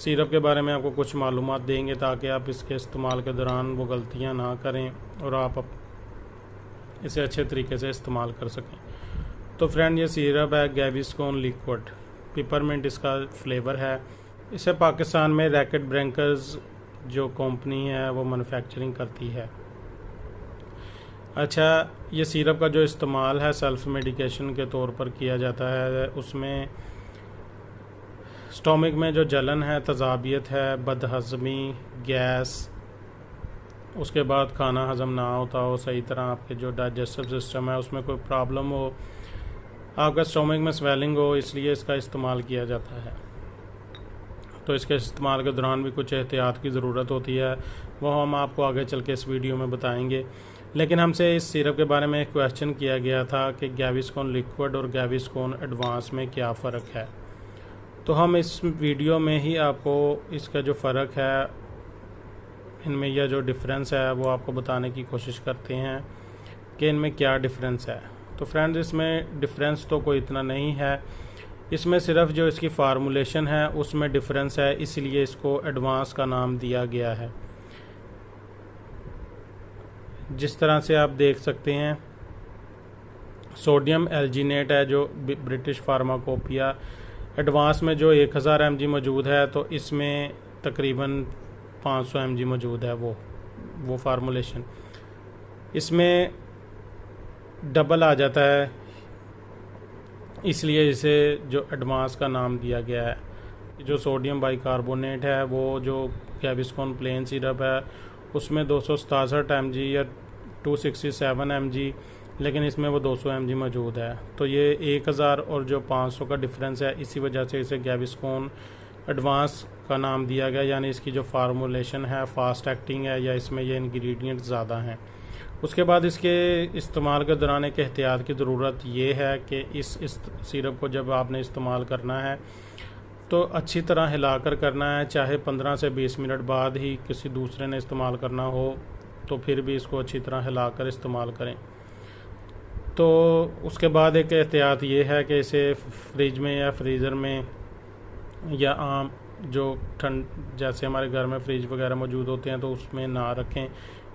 Syrup के बारे में आपको कुछ मालूमात देंगे ताकि आप इसके इस्तेमाल के दौरान वो गलतियां ना करें और आप इसे अच्छे तरीके से इस्तेमाल कर सकें। तो फ्रेंड, ये सिरप है गैविस्कोन लिक्विड, पिपरमिंट इसका फ्लेवर है। इसे पाकिस्तान में रैकेट ब्रेंकर्स जो कंपनी है वो मैन्युफैक्चरिंग करती है। अच्छा, ये सिरप का जो इस्तेमाल है सेल्फ मेडिकेशन के तौर पर किया जाता है। उसमें स्टोमक में जो जलन है, तजाबियत है, बदहज़मी, गैस, उसके बाद खाना हज़म ना होता हो सही तरह, आपके जो डाइजेस्टिव सिस्टम है उसमें कोई प्रॉब्लम हो, आपका स्टोमक में स्वेलिंग हो, इसलिए इसका इस्तेमाल किया जाता है। तो इसके इस्तेमाल के दौरान भी कुछ एहतियात की ज़रूरत होती है, वो हम आपको आगे चल के इस वीडियो में बताएंगे। लेकिन हमसे इस सिरप के बारे में एक क्वेश्चन किया गया था कि गैविस्कोन लिक्विड और गैविस्कोन एडवांस में क्या फ़र्क है। तो हम इस वीडियो में ही आपको इसका जो फ़र्क है, इनमें यह जो डिफरेंस है वो आपको बताने की कोशिश करते हैं कि इनमें क्या डिफरेंस है। तो फ्रेंड्स, इसमें डिफरेंस तो कोई इतना नहीं है, इसमें सिर्फ जो इसकी फार्मूलेशन है उसमें डिफरेंस है, इसलिए इसको एडवांस का नाम दिया गया है। जिस तरह से आप देख सकते हैं, सोडियम एल्जीनेट है जो ब्रिटिश फार्माकोपिया एडवांस में जो 1000 mg मौजूद है, तो इसमें तकरीबन 500 mg मौजूद है। वो फार्मूलेशन इसमें डबल आ जाता है, इसलिए इसे जो एडवांस का नाम दिया गया है। जो सोडियम बाइकार्बोनेट है, वो जो गैविस्कोन प्लेन सिरप है उसमें 267 mg या 267 mg, लेकिन इसमें वो 200 mg मौजूद है। तो ये 1000 और जो 500 का डिफरेंस है, इसी वजह से इसे गैविस्कोन एडवांस का नाम दिया गया, यानी इसकी जो फार्मूलेशन है फास्ट एक्टिंग है या इसमें ये इंग्रेडिएंट ज़्यादा हैं। उसके बाद इसके इस्तेमाल के दौरान एक एहतियात की ज़रूरत ये है कि इस सिरप को जब आपने इस्तेमाल करना है तो अच्छी तरह हिलाकर करना है, चाहे 15 से 20 मिनट बाद ही किसी दूसरे ने इस्तेमाल करना हो तो फिर भी इसको अच्छी तरह हिलाकर इस्तेमाल करें। तो उसके बाद एक एहतियात ये है कि इसे फ्रिज में या फ्रीज़र में या आम जो ठंड जैसे हमारे घर में फ्रिज वगैरह मौजूद होते हैं तो उसमें ना रखें।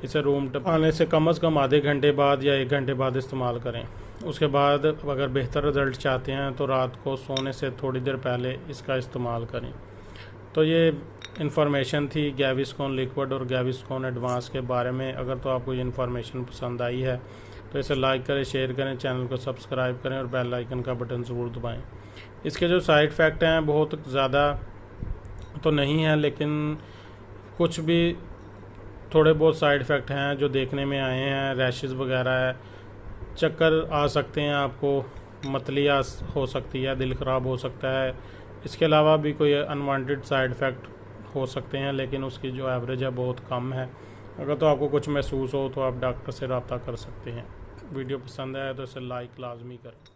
इसे रूम आने से कम आधे घंटे बाद या 1 घंटे बाद इस्तेमाल करें। उसके बाद अगर बेहतर रिज़ल्ट चाहते हैं तो रात को सोने से थोड़ी देर पहले इसका इस्तेमाल करें। तो ये इन्फॉर्मेशन थी गैविस्कोन लिक्विड और गैविस्कोन एडवांस के बारे में। अगर तो आपको ये इन्फॉर्मेशन पसंद आई है तो इसे लाइक करें, शेयर करें, चैनल को सब्सक्राइब करें और बेल आइकन का बटन ज़रूर दबाएं। इसके जो साइड इफ़ेक्ट हैं बहुत ज़्यादा तो नहीं है, लेकिन कुछ भी थोड़े बहुत साइड इफ़ेक्ट हैं जो देखने में आए हैं। रैशेस वगैरह है, चक्कर आ सकते हैं, आपको मतली हो सकती है, दिल ख़राब हो सकता है। इसके अलावा भी कोई अनवांटेड साइड इफ़ेक्ट हो सकते हैं, लेकिन उसकी जो एवरेज है बहुत कम है। अगर तो आपको कुछ महसूस हो तो आप डॉक्टर से रब्ता कर सकते हैं। वीडियो पसंद आए तो इसे लाइक लाजमी करें।